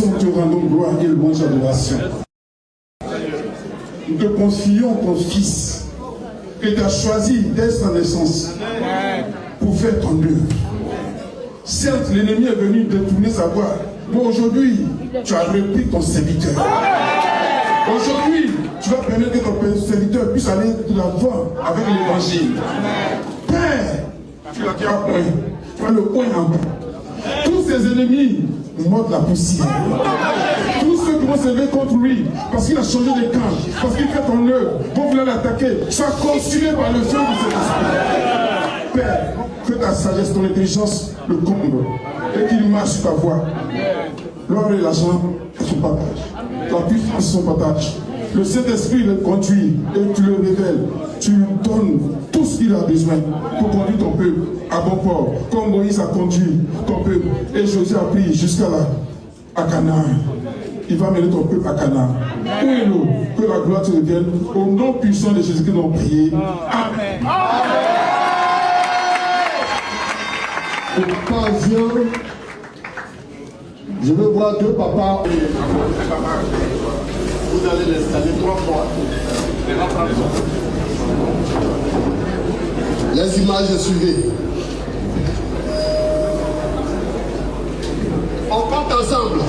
puissant, te rendons gloire et louange adoration. Nous te confions ton Fils, que tu as choisi dès sa naissance pour faire ton œuvre. Certes, l'ennemi est venu détourner sa voix, mais aujourd'hui, tu as repris ton serviteur. Aujourd'hui, tu vas permettre que ton serviteur puisse aller de l'avant avec l'évangile. Père, tu l'as dit à point, prends le point en bas. Tous ses ennemis mordent la poussière. Tous ceux qui vont se lever contre lui, parce qu'il a changé de camp, parce qu'il fait ton œuvre, vont vouloir l'attaquer, soient consumés par le feu de cet esprit. Père, que ta sagesse, ton intelligence le comble et qu'il marche sur ta voie. L'or et l'argent sont partage. La puissance son partage. Le Saint-Esprit le conduit et tu le révèles. Tu lui donnes tout ce qu'il a besoin pour conduire ton peuple à bon port. Comme Moïse a conduit ton peuple et Josué a pris jusqu'à là, à Canaan. Il va mener ton peuple à Canaan. Que la gloire te revienne. Au nom puissant de Jésus-Christ, nous avons prié. Amen. Occasion, je veux voir deux papas. Vous allez l'installer 3 fois. Les images suivez. On compte ensemble.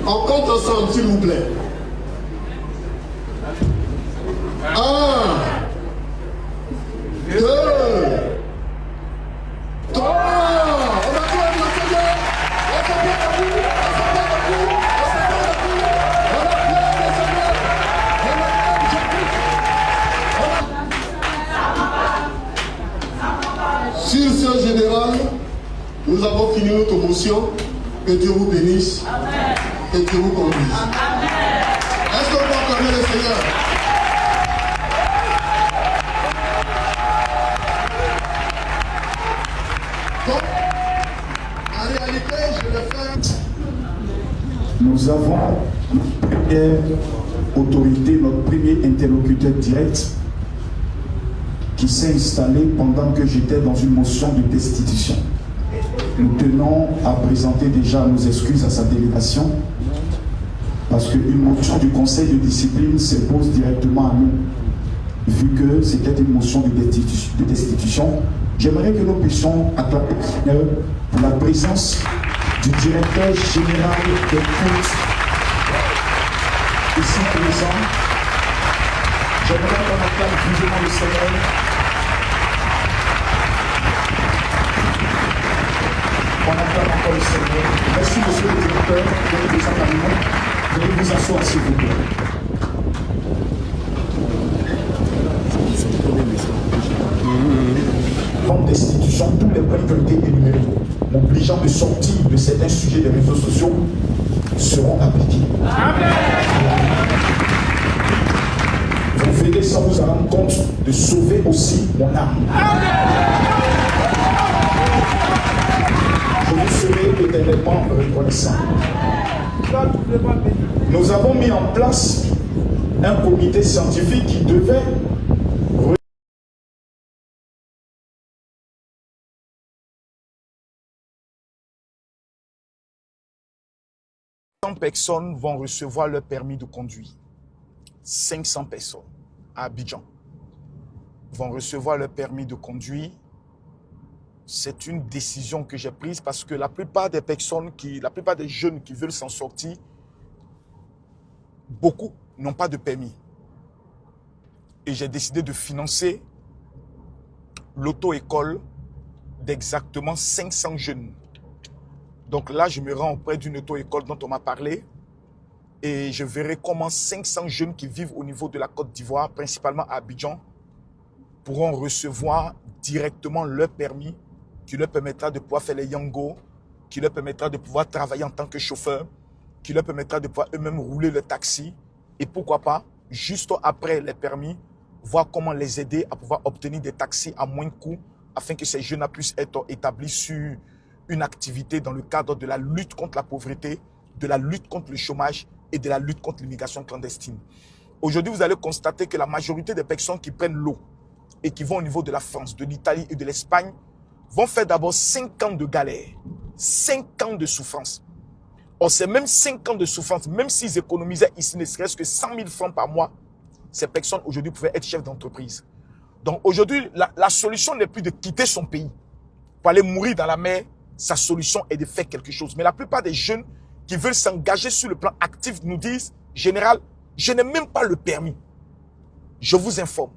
On compte ensemble, s'il vous plaît. 1, 2, 3. Sur ce général, nous avons fini notre motion. Que Dieu vous bénisse. Amen. Et Dieu vous conduise. Est-ce qu'on peut acclamer le Seigneur? Donc, en réalité, je vais faire. Nous avons notre première autorité, notre premier interlocuteur direct qui s'est installé pendant que j'étais dans une motion de destitution. Nous tenons à présenter déjà nos excuses à sa délégation parce qu'une motion du conseil de discipline s'impose directement à nous. Vu que c'était une motion de destitution, j'aimerais que nous puissions acclamer le Seigneur pour la présence du directeur général des cultes ici présent. J'aimerais qu'on acclame vivement le Seigneur. On acclame encore le Seigneur. Merci, monsieur le directeur, d'être présent parmi nous. Veuillez vous asseoir, s'il vous plaît. Comme destitution, tous les points qui ont été énumérés, m'obligeant de sortir de certains sujets des réseaux sociaux, seront appliqués. Amen. Vous verrez sans vous en rendre compte de sauver aussi mon âme. Je vous serai éternellement reconnaissant. Nous avons mis en place un comité scientifique qui devait personnes vont recevoir leur permis de conduire. 500 personnes à Abidjan vont recevoir leur permis de conduire. C'est une décision que j'ai prise parce que la plupart des personnes, la plupart des jeunes qui veulent s'en sortir, beaucoup n'ont pas de permis. Et j'ai décidé de financer l'auto-école d'exactement 500 jeunes. Donc là, je me rends auprès d'une auto-école dont on m'a parlé et je verrai comment 500 jeunes qui vivent au niveau de la Côte d'Ivoire, principalement à Abidjan, pourront recevoir directement leur permis qui leur permettra de pouvoir faire les yango, qui leur permettra de pouvoir travailler en tant que chauffeur, qui leur permettra de pouvoir eux-mêmes rouler le taxi et pourquoi pas, juste après les permis, voir comment les aider à pouvoir obtenir des taxis à moins de coûts afin que ces jeunes puissent être établis sur une activité dans le cadre de la lutte contre la pauvreté, de la lutte contre le chômage et de la lutte contre l'immigration clandestine. Aujourd'hui, vous allez constater que la majorité des personnes qui prennent l'eau et qui vont au niveau de la France, de l'Italie et de l'Espagne vont faire d'abord 5 ans de galère, 5 ans de souffrance. Or, c'est même 5 ans de souffrance, même s'ils économisaient ici ne serait-ce que 100 000 francs par mois, ces personnes aujourd'hui pouvaient être chefs d'entreprise. Donc aujourd'hui, la solution n'est plus de quitter son pays pour aller mourir dans la mer. Sa solution est de faire quelque chose. Mais la plupart des jeunes qui veulent s'engager sur le plan actif nous disent, général, je n'ai même pas le permis. Je vous informe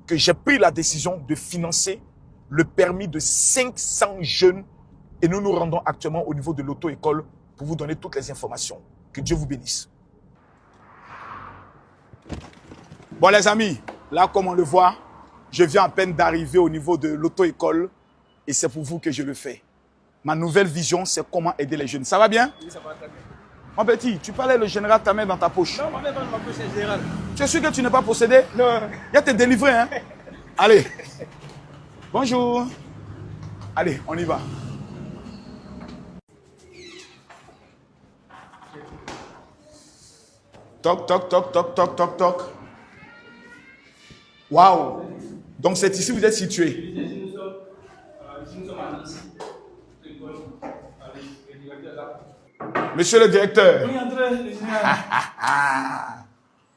que j'ai pris la décision de financer le permis de 500 jeunes et nous nous rendons actuellement au niveau de l'auto-école pour vous donner toutes les informations. Que Dieu vous bénisse. Bon les amis, là comme on le voit, je viens à peine d'arriver au niveau de l'auto-école et c'est pour vous que je le fais. Ma nouvelle vision, c'est comment aider les jeunes. Ça va bien? Oui, ça va très bien. Mon petit, tu parlais le général, ta main dans ta poche. Non, ma main dans ma poche, c'est général. Tu es sûr que tu n'es pas possédé? Non. Il y a tes délivrés, hein? Allez. Bonjour. Allez, on y va. Toc, toc, toc, toc, toc, toc, toc. Waouh. Donc c'est ici que vous êtes situé. Ici, nous sommes à Nancy. Monsieur le directeur. Oui, André, le général.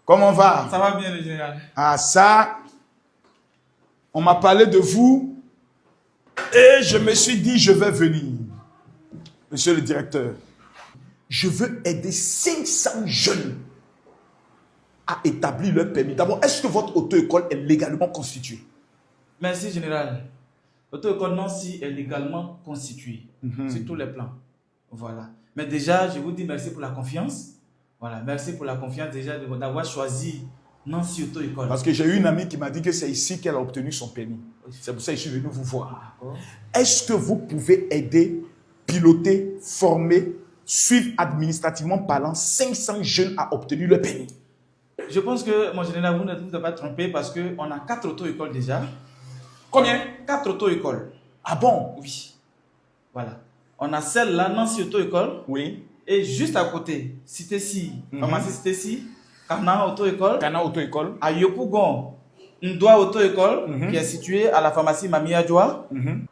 Comment va? Ça va bien, le général. Ah ça, on m'a parlé de vous et je me suis dit je vais venir. Monsieur le directeur, je veux aider 500 jeunes à établir leur permis. D'abord, est-ce que votre auto-école est légalement constituée? Merci, général. L'auto-école Nancy est légalement constituée sur tous les plans. Voilà. Mais déjà, je vous dis merci pour la confiance. Voilà, merci pour la confiance déjà d'avoir choisi Nancy Auto-école. Parce que j'ai eu une amie qui m'a dit que c'est ici qu'elle a obtenu son permis. C'est pour ça que je suis venu vous voir. Est-ce que vous pouvez aider, piloter, former, suivre administrativement parlant 500 jeunes à obtenir le permis? Je pense que, mon général, vous ne vous êtes pas trompé parce qu'on a 4 auto-écoles déjà. Combien? 4 auto-écoles. Ah bon? Oui. Voilà. On a celle-là, Nancy Auto-école. Oui. Et juste à côté, Cité-ci, pharmacie Cité-ci, Kana Auto-école. Kana Auto-école. À Yopougon, Ndoa Auto-école, qui est située à la pharmacie Mamia Djoa.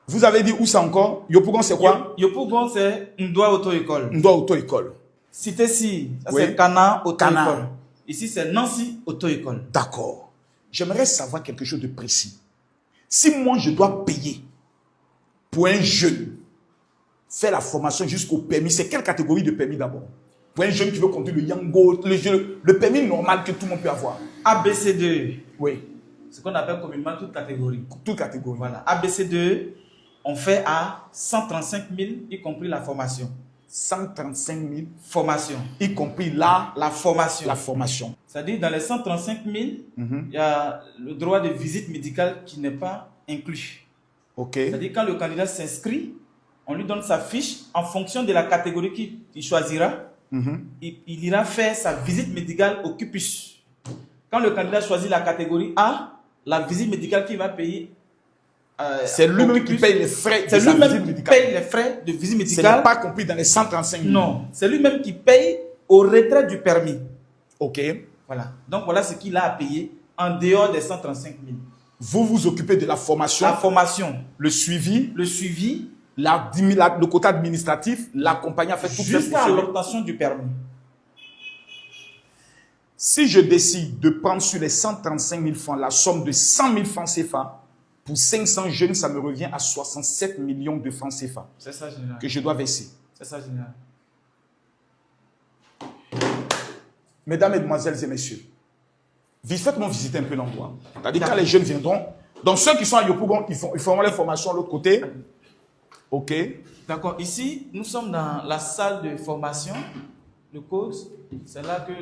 Vous avez dit où ça encore? Yopougon, c'est quoi? Yopougon, c'est Ndoa Auto-école. Ndoa Auto-école. Cité-ci, Oui. c'est Kana Auto-école. Kana. Ici, c'est Nancy Auto-école. D'accord. J'aimerais savoir quelque chose de précis. Si moi, je dois payer pour un jeune, faire la formation jusqu'au permis, c'est quelle catégorie de permis d'abord? Pour un jeune qui veut conduire le Yango, le permis normal que tout le monde peut avoir. ABC2. Oui. Ce qu'on appelle communément toute catégorie. Toute catégorie. Voilà. ABC2, on fait à 135 000, y compris la formation. 135 000, Formation. y compris la formation. La formation. C'est-à-dire, dans les 135 000, il y a le droit de visite médicale qui n'est pas inclus. Ok. C'est-à-dire, quand le candidat s'inscrit, on lui donne sa fiche en fonction de la catégorie qu'il choisira. Il ira faire sa visite médicale au CUPUS. Quand le candidat choisit la catégorie A, la visite médicale qu'il va payer, c'est lui-même qui paye les frais. C'est lui-même qui paye les frais de visite médicale. Ce n'est pas compris dans les 135 000. Non, c'est lui-même qui paye au retrait du permis. Ok. Voilà. Donc voilà ce qu'il a à payer en dehors des 135 000. Vous vous occupez de la formation. La formation. Le suivi. Le suivi. Le quota administratif. L'accompagnement fait tout jusqu'à l'obtention du permis. Si je décide de prendre sur les 135 000 francs la somme de 100 000 francs CFA, pour 500 jeunes, ça me revient à 67 millions de francs CFA. C'est ça, général. Que je dois verser. C'est ça, général. Mesdames, Mesdemoiselles et Messieurs, faites-moi visiter un peu l'endroit. C'est-à-dire quand les jeunes viendront, donc ceux qui sont à Yopougon, ils feront les formations de l'autre côté. Ok. D'accord. Ici, nous sommes dans la salle de formation. Le code, c'est là que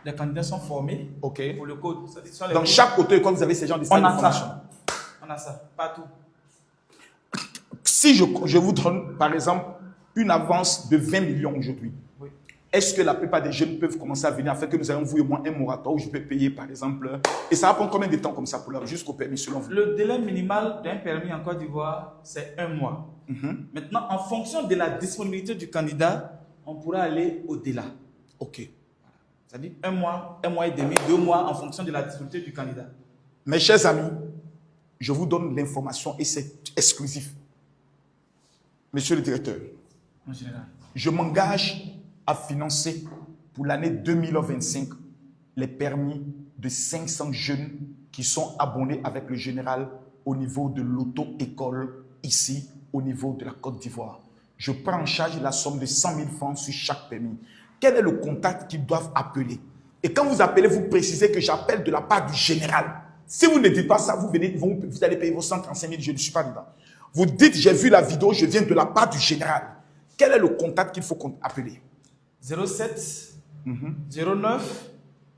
les candidats sont formés. Ok. Pour le code. Dans chaque auto-école, vous avez ces gens de salle de formation. On a ça, partout. Si je vous donne, par exemple, une avance de 20 millions aujourd'hui, oui. Est-ce que la plupart des jeunes peuvent commencer à venir afin que nous ayons, vous et moi, un moratoire où je peux payer, par exemple, et ça va prendre combien de temps comme ça pour leur jusqu'au permis selon vous? Le délai minimal d'un permis en Côte d'Ivoire, c'est 1 mois. Maintenant, en fonction de la disponibilité du candidat, on pourra aller au-delà. Ok. C'est-à-dire 1 mois et demi, 2 mois, en fonction de la disponibilité du candidat. Mes chers amis, je vous donne l'information et c'est exclusif. Monsieur le directeur, je m'engage a financé pour l'année 2025 les permis de 500 jeunes qui sont abonnés avec le général au niveau de l'auto-école ici, au niveau de la Côte d'Ivoire. Je prends en charge la somme de 100 000 francs sur chaque permis. Quel est le contact qu'ils doivent appeler? Et quand vous appelez, vous précisez que j'appelle de la part du général. Si vous ne dites pas ça, vous allez payer vos 135 000, je ne suis pas dedans. Vous dites, j'ai vu la vidéo, je viens de la part du général. Quel est le contact qu'il faut appeler? 07 09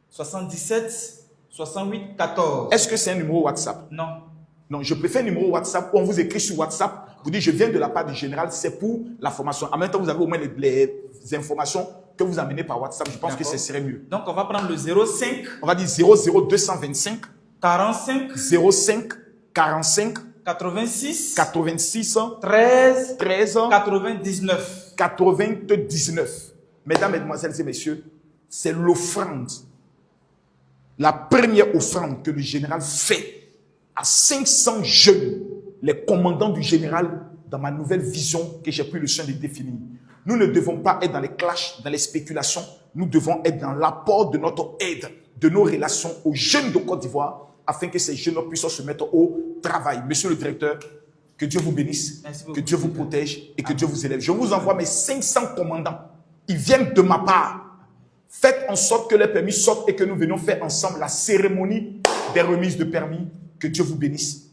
77 68 14. Est-ce que c'est un numéro WhatsApp? Non. Non, je préfère un numéro WhatsApp où on vous écrit sur WhatsApp. Vous dites, je viens de la part du général, c'est pour la formation. En même temps, vous avez au moins les informations que vous amenez par WhatsApp. Je pense que ce serait mieux. Donc, on va prendre le 05. On va dire 00225 45 05 45 86 86 13 13 99. 99. Mesdames, Mesdemoiselles et Messieurs, c'est l'offrande. La première offrande que le général fait à 500 jeunes, les commandants du général, dans ma nouvelle vision que j'ai pris le soin de définir. Nous ne devons pas être dans les clashs, dans les spéculations. Nous devons être dans l'apport de notre aide, de nos relations aux jeunes de Côte d'Ivoire, afin que ces jeunes puissent se mettre au travail. Monsieur le directeur, que Dieu vous bénisse, que Dieu vous protège et que Dieu vous élève. Je vous envoie mes 500 commandants. Ils viennent de ma part. Faites en sorte que les permis sortent et que nous venions faire ensemble la cérémonie des remises de permis. Que Dieu vous bénisse.